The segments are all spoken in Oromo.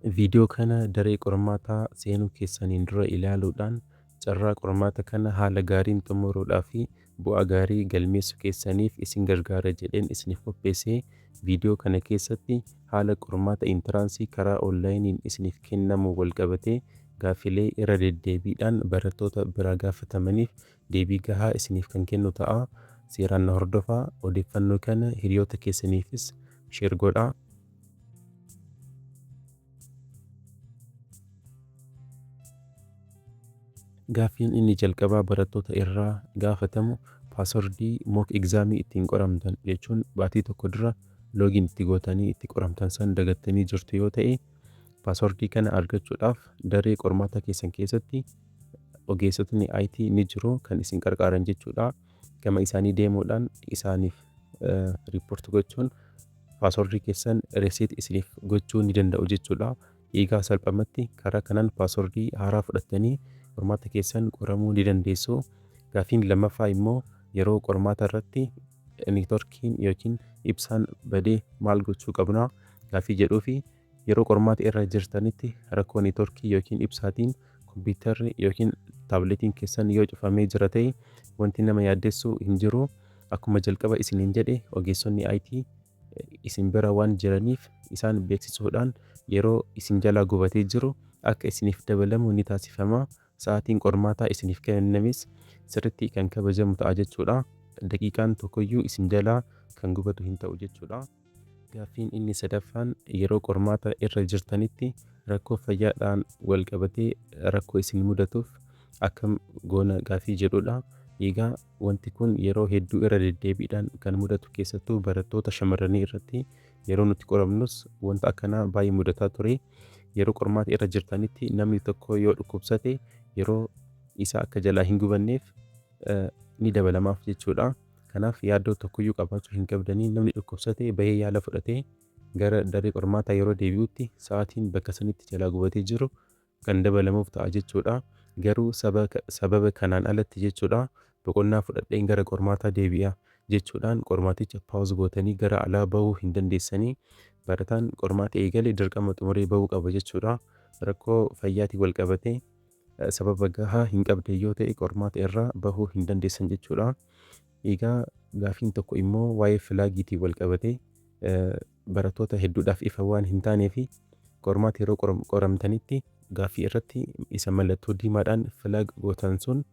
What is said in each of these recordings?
Viidiyoo kana daree qormaataa seenuu keessaniin dura ilaaluudhaan carraa qormaata kana haala gaariin xumuruudhaa fi bu'aa gaarii galmeessuu keessaniif isin gargaara jedheen isiniif qopheessee viidiyoo kana keessatti haala qormaata intaraansii karaa onlaayiniin isiniif kennamu walqabatee gaaffilee irra deddeebiidhaan barattoota biraa gaafatamaniif deebii gahaa isiniif kan kennu ta'a. Seeraan na hordofaa. Odeeffannoo kana hiriyoota keessaniifis sheer godhaa. Gaaffiin inni jalqabaa barattoota irraa gaafatamu paaswordii mock exaamii ittiin qoramtan jechuun baatii tokko dura loogiin itti gootanii itti qoramtan san dagattanii jirtu yoo ta'e paaswordii kana argachuudhaaf daree qormaata keessan keessatti ogeessotni IT ni jiru kan isin gargaaran jechuudha. Gama isaanii deemuudhaan isaaniif riipoort gochuun paaswordii keessan reset isiniif gochuu ni danda'u jechuudha. Eegaa salphamatti karaa kanaan paaswordii haaraa fudhattanii qormaata keessan qoramuu ni dandeessu. Gaaffiin lammaffaa immoo yeroo qormaata irratti neetworkiin yookiin ibsaan badee maal gochuu qabna gaaffii jedhuu fi yeroo qormaata irra jirtanitti rakkoo neetworkii yookiin ibsaatiin kompiitarri yookiin taabileetiin keessan yoo cufamee jira ta'e wanti nama yaaddessuu hin jiru. Akkuma jalqaba isiniin jedhe ogeessonni IT isin bira waan jiraniif isaan beeksisuudhaan yeroo isin jalaa gubatee jiru akka isiniif dabalamu ni taasifama. Sa'aatiin qormaataa isiniif kennames sirriitti kan kabajamu ta'a jechuudha. Daqiiqaan tokkoyyuu isin jalaa kan gubatu hin ta'u jechuudha. Gaaffiin inni sadaffaan yeroo qormaata irra jirtanitti rakkoo fayyaadhaan wal qabatee rakkoo isin mudatuuf akkam goona gaaffii jedhudha. Egaa wanti kun yeroo hedduu irra deddeebiidhaan kan mudatu keessattuu barattoota shamarranii irratti yeroo nuti qoramnus wanta akkanaa baay'ee mudataa ture. Yeroo qormaata irra jirtanitti namni tokko yoo dhukkubsate yeroo isaa akka jalaa hin gubanneef ni dabalamaaf jechuudha. Kanaaf yaaddoo tokkoyyuu qabaachuu hin qabdanii namni dhukkubsate bahee yaala fudhatee gara daree qormaataa yeroo deebi'utti sa'aatiin bakka sanitti jalaa gubatee jiru kan dabalamuuf ta'a jechuudha. Garuu sababa kanaan alatti jechuudha boqonnaa fudhadheen gara qormaataa deebi'a jechuudhaan qormaaticha paawuz gootanii gara alaa bahuu hin dandeessanii. Barataan qormaata eegale dirqama xumuree bahuu qaba jechuudha. Rakkoo fayyaatiin wal qabatee sababa gahaa hin qabne yoo ta'e qormaata irraa bahuu hin dandeessan jechuudha. Egaa gaaffiin tokko immoo waa'ee filaagiitiin wal qabatee barattoota hedduudhaaf ifa waan hin taanee fi qormaata yeroo qoramtanitti gaaffii irratti isa mallattoo diimaadhaan filaag gootan sun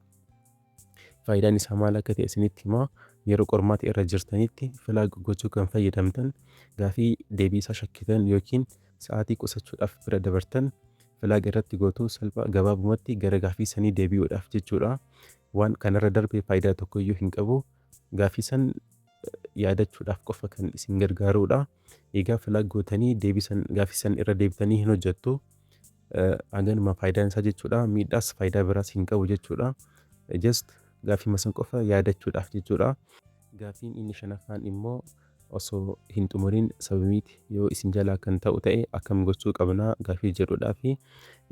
faayidaan isaa maal akka ta'e isinitti hima. Yeroo qormaata irra jirtanitti filaag gochuu kan fayyadamtan gaaffii deebii isaa shakkitan yookiin sa'aatii qusachuudhaaf bira dabartan filaag irratti gootuu salphaa gabaabumatti gara gaaffii sanii deebi'uudhaaf jechuudha. Waan kanarra darbee faayidaa tokkoyyuu hin qabu. Gaaffii san yaadachuudhaaf qofa kan isin gargaarudha. Egaa filaag gootanii gaaffii san irra deebitanii hin hojjettu. Haganuma faayidaan isaa jechuudha. Miidhaas faayidaa biraas hin qabu jechuudha. Just gaaffii masan qofa yaadachuudhaaf jechuudha. Gaaffiin inni shanaffaan immoo osoo hin xumuriin sabamiiti yoo isin jalaa kan ta'u ta'e akkam gochuu qabnaa gaaffii jedhudhaa fi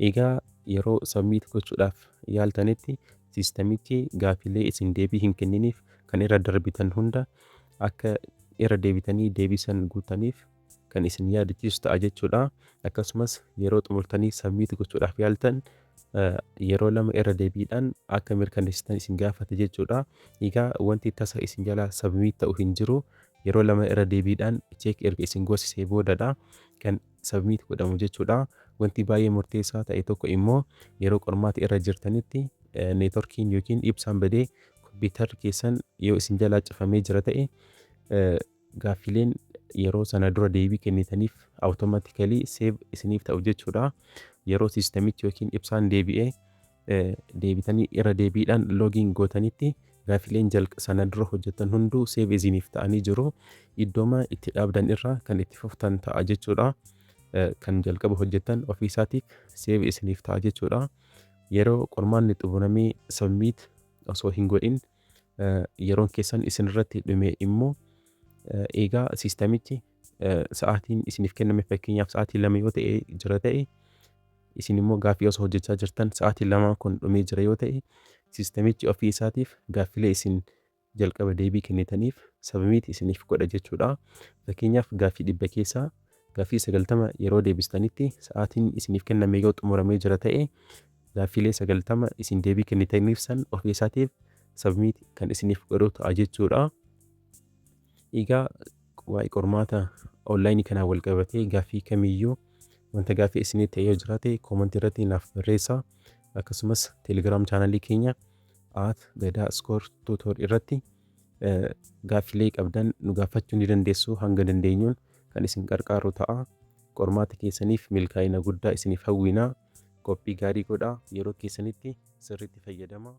egaa yeroo sabamiiti gochuudhaaf yaaltanitti siistamichi gaaffilee isin deebii hin kenniniif kan irra darbitan hunda akka irra deebitanii deebisan guutaniif kan isin yaadachiisu ta'a jechuudha. Akkasumas yeroo xumurtanii sabamiiti gochuudhaaf yaaltan yeroo lama irra deebiidhaan akka mirkaneessitan isin gaafata jechuudha. Egaa wanti tasa isin jalaa sabamiiti ta'u hin jiru. Yeroo lama irra deebiidhaan cheek erga isin goosisee boodadha kan sabamiiti godhamu jechuudha. Wanti baay'ee murteessaa ta'e tokko immoo yeroo qormaata irra jirtanitti neetworkiin yookiin ibsaan badee kompiitarri keessan yoo isin jalaa cufamee jira ta'e gaaffileen yeroo sana dura deebii kennitaniif awutomaatikali seef isiniif ta'u jechuudha. Yeroo siistamichi yookiin ibsaan deebitanii irra deebiidhaan loogiin gootanitti gaaffileen sana dura hojjetan hunduu seef isiniif ta'anii jiru. Iddooma itti dhaabdan irraa kan itti fuftan ta'a jechuudha. Kan jalqaba hojjetan ofiisaatiif seef isiniif ta'a jechuudha. Yeroo qormaanni xumuramee sabamiit osoo hin godhin yeroon keessan isin irratti dhume immoo egaa siistamichi sa'aatiin isiniif kenname fakkeenyaaf sa'aatii 2 yoo ta'e jira ta'e isin immoo gaaffii osoo hojjechaa jirtan sa'aatii 2 kun dhumee jira yoo ta'e siistamichi ofii isaatiif gaaffilee isin jalqaba deebii kennitaniif sabamiiti isiniif godha jechuudha. Fakkeenyaaf gaaffii 100 keessaa gaaffii 90 yeroo deebistanitti sa'aatiin isiniif kenname yoo xumuramee jira ta'e gaaffiilee 90 isin deebii kennitaniif san ofii isaatiif submit kan isiniif godhu ta'a jechuudha. Egaa waa'ee qormaata onlaayinii kanaan wal qabatee gaaffii kamiyyuu wanta gaaffii isinii ta'e yoo jiraate koomentii irratti naaf barreessaa. Akkasumas teelegiraam chaanalii keenya @gadaa_tutor irratti gaaffiilee qabdan nu gaafachuu ni dandeessu. Hanga dandeenyuun kan isin gargaaru ta'a. Qormaata keessaniif milkaa'ina guddaa isiniif hawwina. Qophii gaarii godhaa. Yeroo keessanitti sirriitti fayyadamaa.